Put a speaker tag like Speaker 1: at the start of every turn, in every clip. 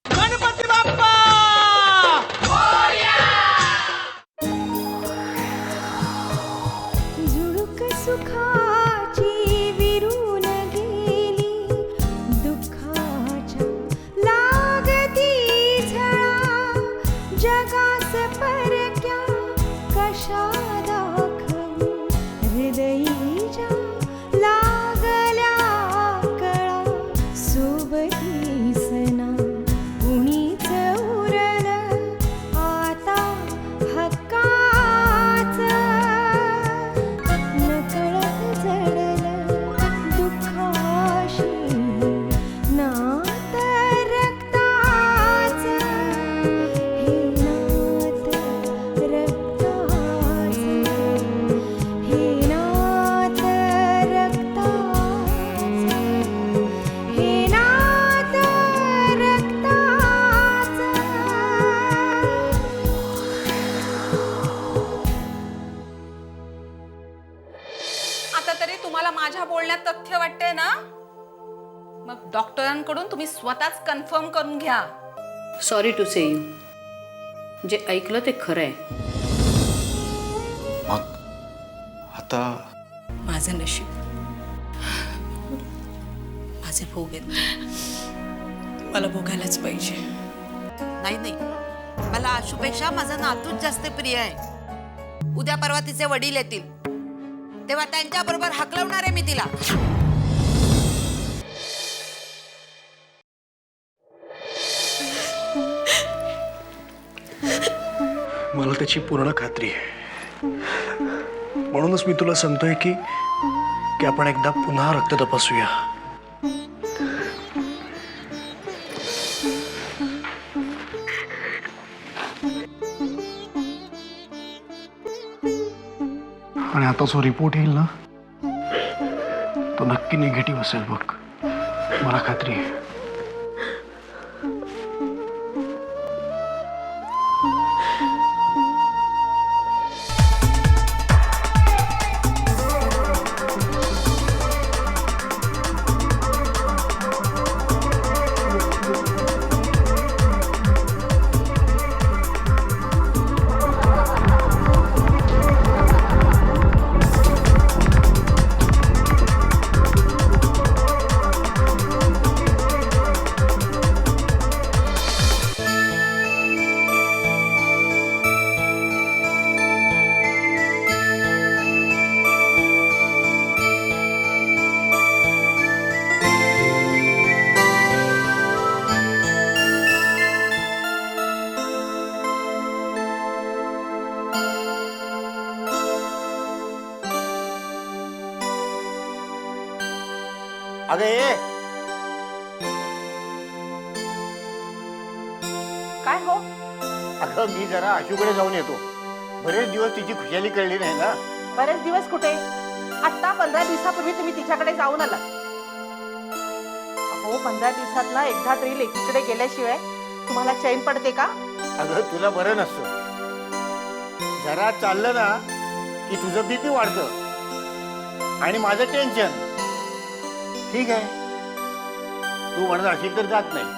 Speaker 1: गणपती बाप्पा
Speaker 2: झुळूक सुखाची विरून गेली दुःखाच्या लागती झळा जगास परक्या कशा दाखवू हृदयीच्या लागल्या कळा सोबती सणा कुणीच उरल आता हक्काच नकळत जडलं दुःखाशी नात रक्ताच हे नात रक्ताच हे नात रक्ताच हे नात रक्ताच
Speaker 3: आता तरी तुम्हाला माझ्या बोलण्यात तथ्य वाटते ना? मग डॉक्टरांकडून तुम्ही स्वतःच कन्फर्म करून घ्या.
Speaker 4: सॉरी टू से यू, जे ऐकलं ते खरं आहे.
Speaker 5: मग आता
Speaker 3: माझं नशीब, माझे भोग आहेत, मला भोगायलाच पाहिजे.
Speaker 6: नाही नाही, मला आशूपेक्षा माझा नातूच जास्त प्रिय आहे. उद्या परवा तिचे वडील येतील तेव्हा त्यांच्या बरोबर हकलवणार आहे मी तिला.
Speaker 5: मला त्याची पूर्ण खात्री आहे. म्हणूनच मी तुला सांगतोय की आपण एकदा पुन्हा रक्त तपासूया. आणि आता जो रिपोर्ट येईल ना तो नक्की निगेटिव्ह असेल बघ, मला खात्री आहे.
Speaker 1: अगं ये
Speaker 7: काय हो?
Speaker 1: अगं मी जरा आशूकडे जाऊन येतो. बरेच दिवस तिची खुशाली कळली नाही ना.
Speaker 7: बरेच दिवस कुठे? आता 15 दिवसापूर्वी तुम्ही तिच्याकडे जाऊन आलात. अहो 15 दिवसात ना एकदा तरी लेकीकडे गेल्याशिवाय तुम्हाला चैन पडते का?
Speaker 1: अगं तुला बरं नसतं, जरा चाललं ना की तुझं बीपी वाढतं आणि माझं टेन्शन. ठीक आहे, तू म्हणत असेल तर जात नाही.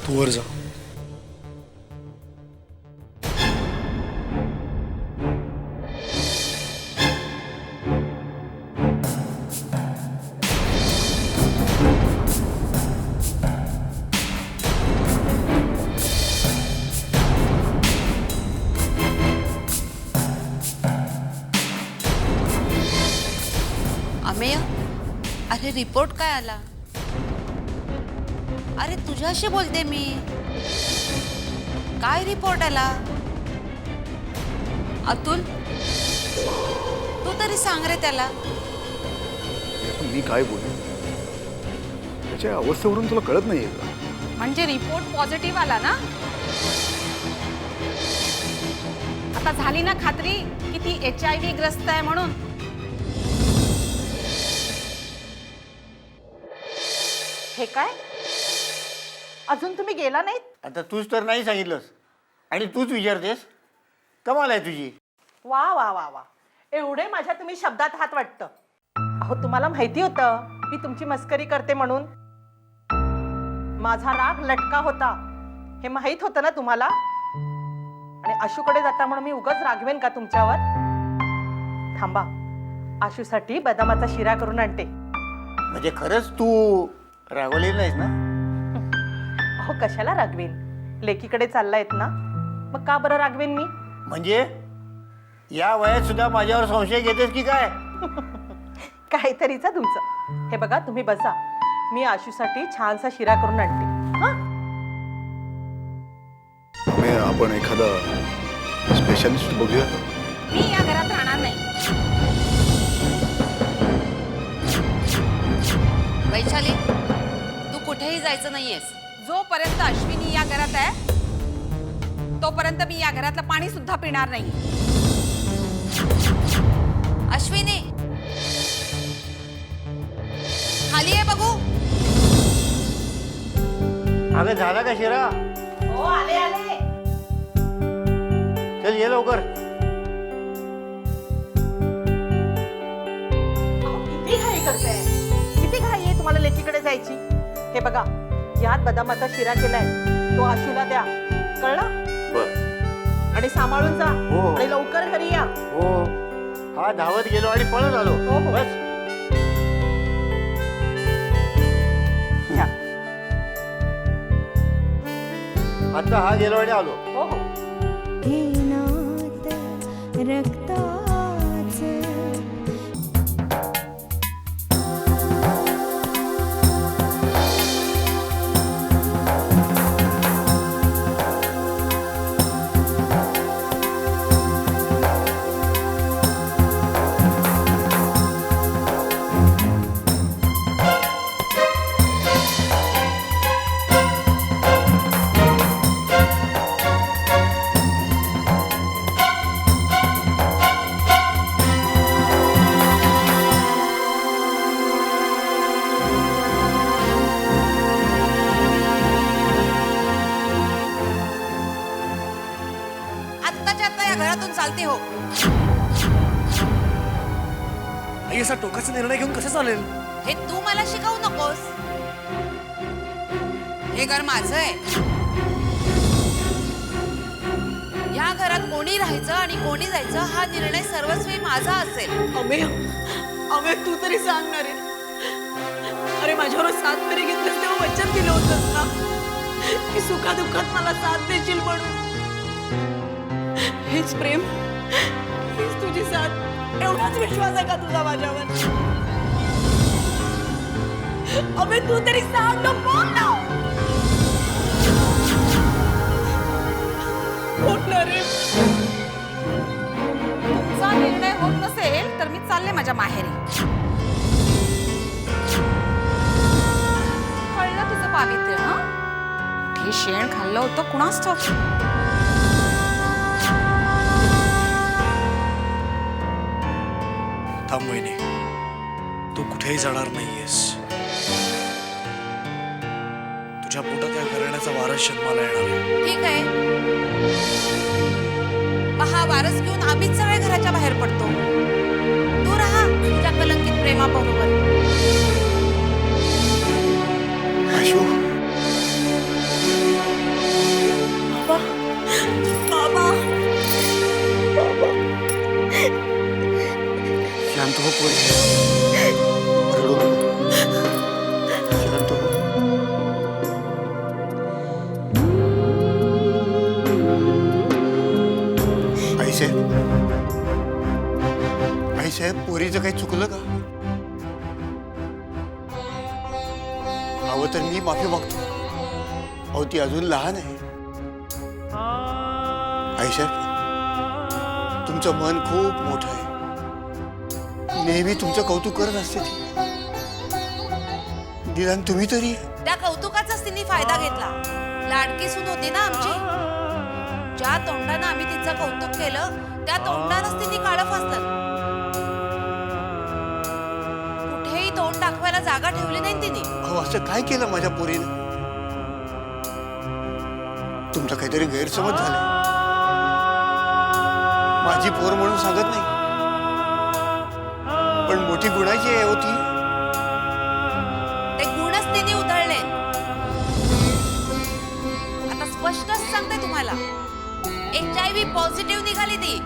Speaker 5: तू वर जा.
Speaker 6: अमेय, अरे रिपोर्ट काय आला? अरे तुझ्याशी बोलते मी. काय रिपोर्ट आला? अतुल तरी सांग रे त्याला.
Speaker 8: मी काय बोलू? त्याच्या अवस्थेवरून तुला कळत नाहीये का?
Speaker 3: म्हणजे रिपोर्ट पॉझिटिव्ह आला ना? आता झाली ना खात्री की ती HIV ग्रस्त आहे म्हणून?
Speaker 7: हे काय अजून तुम्ही गेला नाहीत?
Speaker 1: आता तूच तर नाही सांगितलंस आणि तूच विचारतेस. कमाल आहे तुझी.
Speaker 7: वा वा वा वा, एवढे माझ्या तुम्ही शब्दात हात वाटतं. अहो तुम्हाला माहिती होतं मी तुमची मस्करी करते म्हणून. माझा राग लटका होता हे माहित होतं ना तुम्हाला. आणि आशूकडे जाता म्हणून मी उगाच रागवेन का तुमच्यावर? थांबा, आशूसाठी बदामाचा शिरा करून आणते.
Speaker 1: म्हणजे खरंच तू रागवलेली नाहीस ना?
Speaker 7: अहो कशाला रागवेन, लेकीकडे चाललायत ना, मग का बरं रागवेन मी?
Speaker 1: म्हणजे या वयात सुद्धा माझ्यावर संशय घेतेस की काय?
Speaker 7: काहीतरीच आहे तुमचं. हे बघा तुम्ही बसा, मी आशूसाठी छानसा शिरा करून आणते. हा,
Speaker 8: आपण एखादा स्पेशलिस्ट बघूया.
Speaker 3: मी या घरात राहणार नाही.
Speaker 6: वैशाली, तू कुठेही जायचं नाहीयेस.
Speaker 3: जोपर्यंत अश्विनी या घरात आहे तोपर्यंत मी या घरातलं पाणी सुद्धा पिणार नाही.
Speaker 6: अश्विनी, खाली आहे बघू.
Speaker 1: अगं झाला का शिरा?
Speaker 7: हो आले आले.
Speaker 1: चल ये लवकर.
Speaker 7: किती घाई करताय, किती घाई आहे तुम्हाला लेकीकडे जायची? हे बघा, यात बदामाचा शिरा केलाय, तो आशूला द्या, कळलं?
Speaker 1: बर.
Speaker 7: आणि सांभाळून जा.
Speaker 1: हो.
Speaker 7: आणि लवकर घरी या.
Speaker 1: हो, हा धावत गेलो आणि पळत आलो.
Speaker 7: हो, हो.
Speaker 1: बस.
Speaker 7: या.
Speaker 1: आता हा गेलो आणि आलो.
Speaker 7: हो हो.
Speaker 2: हे नात रक्ताचं
Speaker 6: आत्ताच्या आत्ता या घरातून चालते हो.
Speaker 5: आई असा टोकाचा निर्णय घेऊन कसं चालेल?
Speaker 6: हे तू मला शिकवू नकोस. हे घर माझं आहे. या घरात कोणी राहायचं आणि कोणी जायचं हा निर्णय सर्वस्वी माझा असेल.
Speaker 9: अमे तू तरी सांगणार आहे. अरे माझ्यावर साथ तरी घेतलीस तेव्हा वचन दिलं होतंस ना की सुखादुःखात मला साथ देशील म्हणून. हेच प्रेम, हीच तुझी साथ, एवढाच विश्वास आहे का तुझा माझ्यावर? अबे तू तरी सांग ना, बोल ना. बोल ना रे.
Speaker 3: तुमचा निर्णय होत नसेल तर मी चालले माझ्या माहेरी. कळलं तुझं पावित्र्य? हं? हे शेण खाल्लं होतं कुणास ठाऊक.
Speaker 5: थांब वहिनी, तू कुठेही जाणार नाहीयेस. तुझ्या पोटात या घराण्याचा वारस जन्माला येणार आहे.
Speaker 6: ठीक आहे, मग हा वारस घेऊन आम्हीच सगळ्या घराच्या बाहेर पडतो. तू राहा तुझ्या कलंकित प्रेमाबरोबर.
Speaker 1: आशू,
Speaker 9: बाबा
Speaker 1: शांत हो पोरी. रडू नको. शांत हो. आईसाहेब, पोरीचं काही चुकलं का? हवं तर मी माफी मागतो. अहो ती अजून लहान आहे. आईसाहेब, तुमचं मन खूप मोठं आहे. नेहमी तुमचं कौतुक करत असते ती. निदान तुम्ही तरी.
Speaker 6: त्या कौतुकाचाच तिने फायदा घेतला. लाडकी सून होती ना आमची. ज्या तोंडानं आम्ही तिचं कौतुक केलं त्या तोंडानंच तिने काळं फासलं. कुठेही तोंड दाखवायला जागा ठेवली नाही तिने.
Speaker 1: अहो असं काय केलं माझ्या पोरीनं? तुमचा काहीतरी गैरसमज झाला. माझी पोर म्हणून सांगत नाही, पण मोठी गुणाची आहे होती.
Speaker 6: ते गुणच तिने उधळले. आता स्पष्टच सांगते तुम्हाला, HIV पॉझिटिव्ह निघाली ती.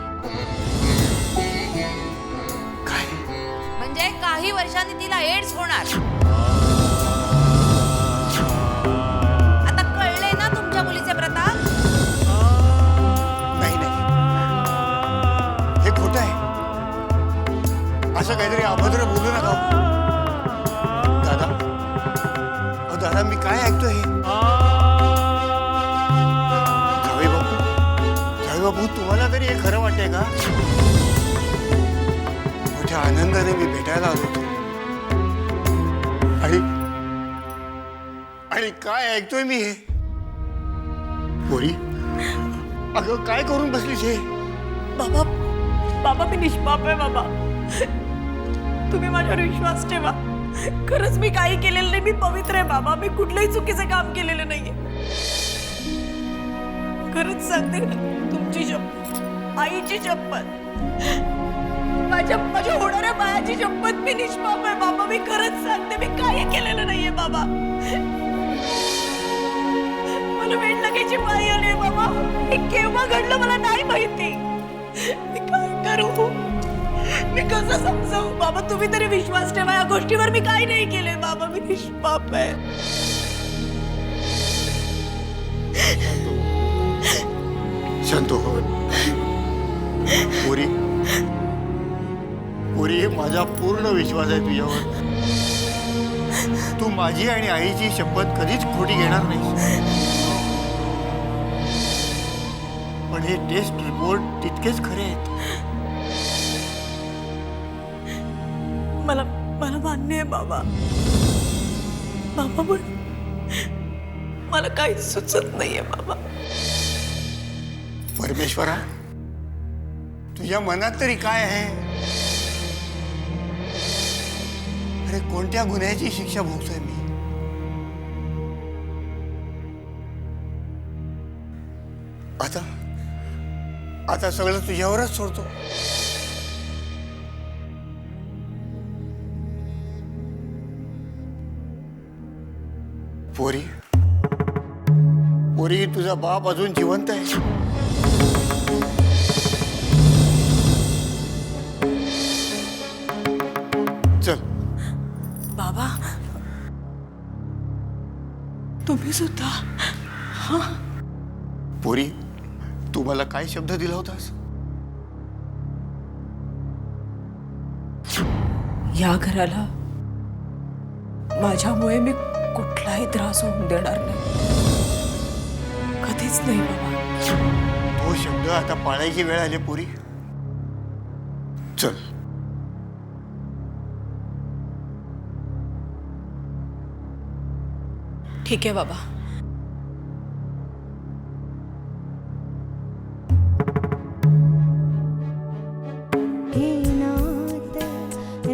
Speaker 1: काय?
Speaker 6: म्हणजे काही वर्षांनी तिला एड्स होणार. आता कळले ना तुमच्या मुलीचे प्रताप?
Speaker 1: नाही नाही, हे खोटं आहे. असं काहीतरी अभद्र बोलू नका हो. दादा, अहो दादा, मी काय ऐकतोय हे? जावई बापू, तुम्हाला तरी हे खरं वाटतंय का? मोठ्या आनंदाने मी भेटायला आलो होतो. आणि काय ऐकतोय मी हे? पोरी, अगं काय करून बसलीस हे?
Speaker 9: बाबा बाबा मी निष्पाप आहे बाबा. तुम्ही माझ्यावर विश्वास ठेवा. खरंच मी काही केलेलं नाही. मी पवित्र आहे बाबा. मी कुठलंही चुकीचं काम केलेलं नाहीये. खरंच सांगते ना, तुमची शपथ, आईची शपथ, माझ्या होणाऱ्या बायाची शपथ, मी निष्पाप आहे बाबा. मी खरंच सांगते, मी काही केलेलं नाहीये बाबा. मला वेळ लागायची पाळी आली आहे बाबा. हे केव्हा घडलं मला नाही माहिती. मी काय करू? मी कसं समजावू बाबा? तुम्ही तरी विश्वास ठेवा. या गोष्टीवर मी काही नाही केले बाबा. मी निष्पाप आहे.
Speaker 1: शांत हो पोरी. पोरी, माझा पूर्ण विश्वास आहे तुझ्यावर. तू माझी आणि आईची शपथ कधीच खोटी घेणार नाही. पण हे टेस्ट रिपोर्ट तितकेच खरे आहेत.
Speaker 9: मला मान्य आहे बाबा. बाबा पण मला काही सुचत नाहीये बाबा.
Speaker 1: परमेश्वरा, तुझ्या मनात तरी काय आहे? अरे कोणत्या गुन्ह्याची शिक्षा भोगतोय मी? आता सगळं तुझ्यावरच सोडतो. पोरी, तुझा बाप अजून जिवंत आहे. चल.
Speaker 9: बाबा तुम्ही सुद्धा?
Speaker 1: पोरी, तू मला काय शब्द दिला होतास?
Speaker 9: या घराला माझ्यामुळे मी कुठलाही त्रास होऊन देणार नाही. कधीच नाही बाबा.
Speaker 1: तो शब्द आता पाळायची वेळ आली पोरी. चल.
Speaker 9: ठीक आहे बाबा.
Speaker 2: हे नात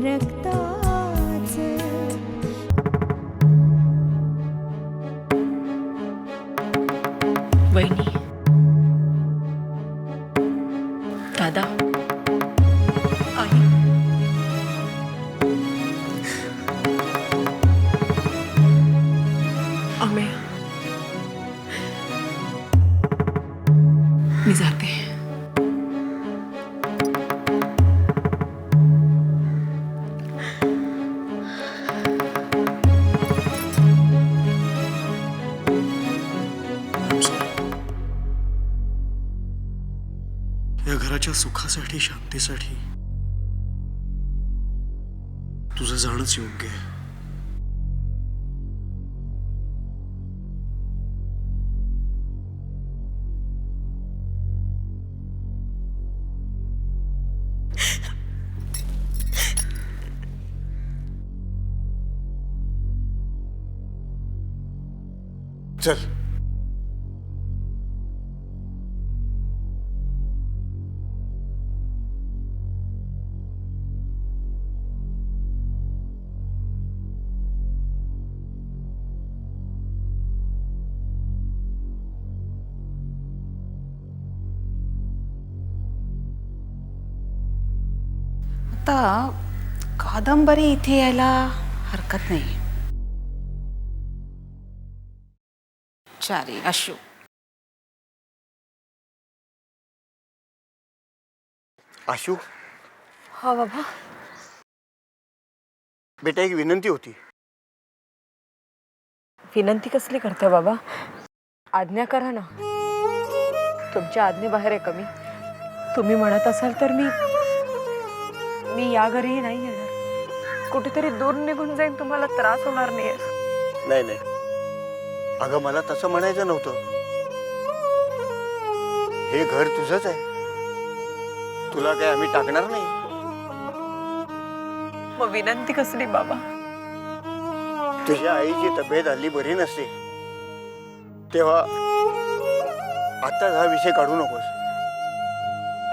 Speaker 2: रक्ताचं
Speaker 4: वहिनी, दादा, आई,
Speaker 9: आम्ही मी जाते.
Speaker 5: या घराच्या सुखासाठी, शांतीसाठी तुझं जाणंच योग्य आहे.
Speaker 1: चल.
Speaker 3: आता कादंबरी इथे यायला हरकत नाही. चारी अशू.
Speaker 1: आशू,
Speaker 9: हा बाबा.
Speaker 1: बेटा एक विनंती होती.
Speaker 9: विनंती कसली करते बाबा? आज्ञा करा ना. तुमच्या आज्ञेबाहेर आहे कमी. तुम्ही म्हणत असाल तर मी या घरीही नाही येणार. कुठेतरी दूर निघून जाईन, तुम्हाला त्रास होणार नाही.
Speaker 1: नाही नाही, अगं मला तसं म्हणायचं नव्हतं. हे घर तुझंच आहे, तुला काय आम्ही टाकणार नाही.
Speaker 9: मग विनंती कसली बाबा?
Speaker 1: तुझ्या आईची तब्येत हल्ली बरी नसते, तेव्हा आत्ताच हा विषय काढू नकोस.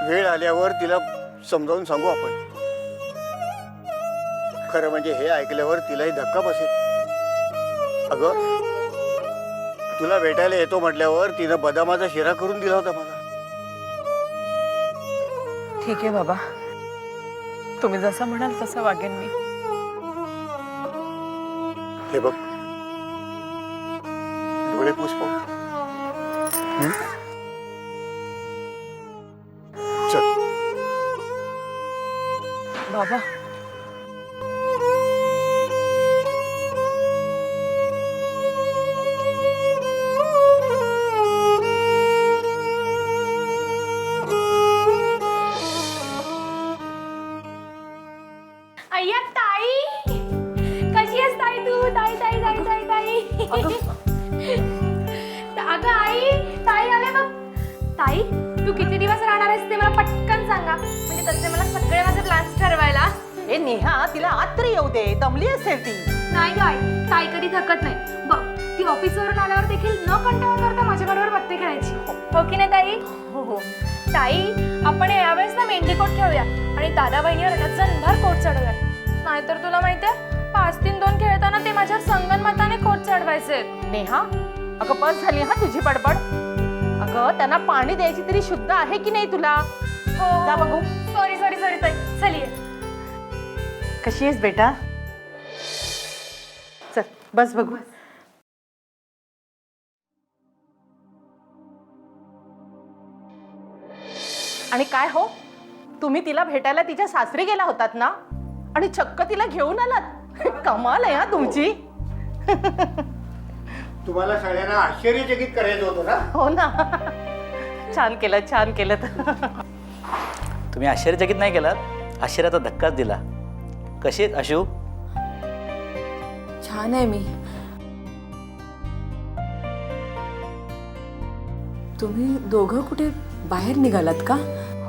Speaker 1: वेळ आल्यावर तिला समजावून सांगू आपण. खरं म्हणजे हे ऐकल्यावर तिलाही धक्का बसेल. अगं तुला भेटायला येतो म्हटल्यावर तिनं बदामाचा शिरा करून दिला होता मला.
Speaker 9: ठीक आहे बाबा, तुम्ही जसं म्हणाल तसं वागेन मी.
Speaker 1: हे बघ, डोळे पुष्प. चल.
Speaker 9: बाबा
Speaker 10: अय्या ताई, कशी आहेस ताई तू? ताई ताई ताई ताई ताई. अगं आई, ताई आले बघ. ताई तू किती दिवस राहणार आहेस ते मला पटकन सांगा, म्हणजे तसे मला सगळे माझे प्लॅन्स ठरवायला.
Speaker 7: ए नेहा, तिला आत तरी येऊ दे, दमली असेल ती.
Speaker 10: नाही ग आई, ताई कधी थकत नाही बघ. ती ऑफिसवरून आल्यावर देखील न कंटाळा करता माझ्याबरोबर पत्ते खेळायची. हो की नाही ताई? हो हो. ताई आपण यावेळेस ना मेंढी कोट खेळूया आणि दादा बहिणीवर डझनभर कोट चढवूया. नाहीतर तुला माहितीये 5-3-2 खेळताना ते माझ्यावर संगनमताने कोट चढवायचे.
Speaker 7: नेहा, अगं बस झाली हा तुझी बडबड. अगं त्यांना पाणी द्यायची तरी शुद्ध आहे की नाही तुला?
Speaker 10: हो
Speaker 7: जा बघू.
Speaker 10: सॉरी सॉरी सॉरी ताई. चलिये.
Speaker 7: कशी आहेस बेटा? चल बस बघू. आणि काय हो, तुम्ही तिला भेटायला तिच्या सासरी गेला होतात ना, आणि चक्क तिला घेऊन आलात. कमाल आहे हा तुमची.
Speaker 1: तुम्हाला सगळ्यांना आश्चर्यचकित करायचं होतं ना.
Speaker 7: हो ना. छान केलं, छान केलं.
Speaker 11: तुम्ही आश्चर्यचकित नाही केलात, आश्चर्याचा धक्काच दिला. कशी आहेत आशू?
Speaker 9: छान आहे मी. तुम्ही दोघं कुठे बाहेर निघालात का?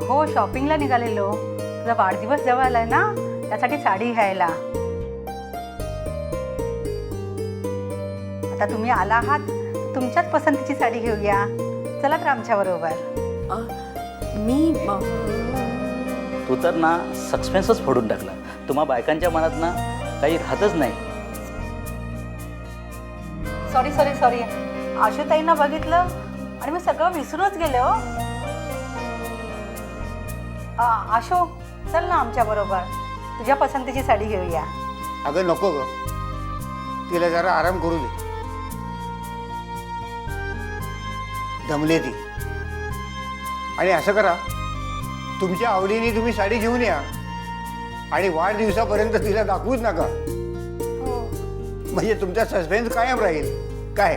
Speaker 12: हो, शॉपिंगला निघालेलो. तुझा वाढदिवस जवळ आलाय ना, त्यासाठी साडी घ्यायला. आता तुम्ही आला आहात, तुमच्याच पसंतीची साडी घेऊया. चला तर आमच्या बरोबर.
Speaker 11: तू तर ना सस्पेन्सच फोडून टाकला. तुम्हा बायकांच्या मनात ना काही राहतच नाही.
Speaker 12: सॉरी सॉरी सॉरी, आशूताईंना बघितलं आणि मी सगळं विसरूनच गेले हो. आशू, चल ना आमच्या बरोबर, तुझ्या पसंतीची साडी घेऊया.
Speaker 1: अगं नको ग, तिला जरा आराम करू दे. दमले ती. आणि असं करा, तुमच्या आवडीने तुम्ही साडी घेऊन या आणि वाढदिवसापर्यंत तिला दाखवूच नका. म्हणजे तुमचा सस्पेन्स कायम राहील. काय?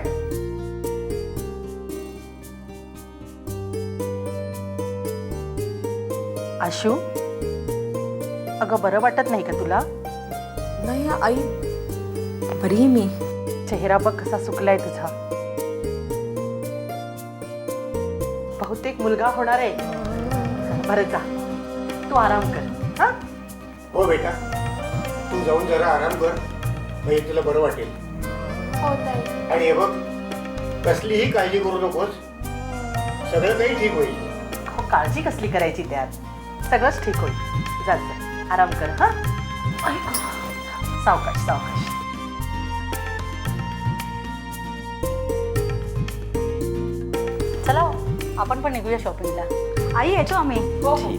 Speaker 7: आशू, अगं बरं वाटत नाही का तुला?
Speaker 9: नाही आई, बरी मी.
Speaker 7: चेहरा बघ कसा सुकलाय तुझा. बहुतेक मुलगा होणार आहे. बरं जा, तू आराम कर. हा
Speaker 1: हो बेटा, तू जाऊन जरा आराम कर, म्हणजे तुला बरं वाटेल.
Speaker 10: हो ताई.
Speaker 1: आणि हे बघ, कसलीही काळजी करू नकोस, सगळं काही ठीक होईल.
Speaker 7: हो, काळजी कसली करायची त्यात, सगळंच ठीक होईल. जा जा, आराम कर. हा, सावकाश सावकाश.
Speaker 12: चला आपण पण निघूया शॉपिंगला. आई येतो आम्ही.
Speaker 7: हो हो.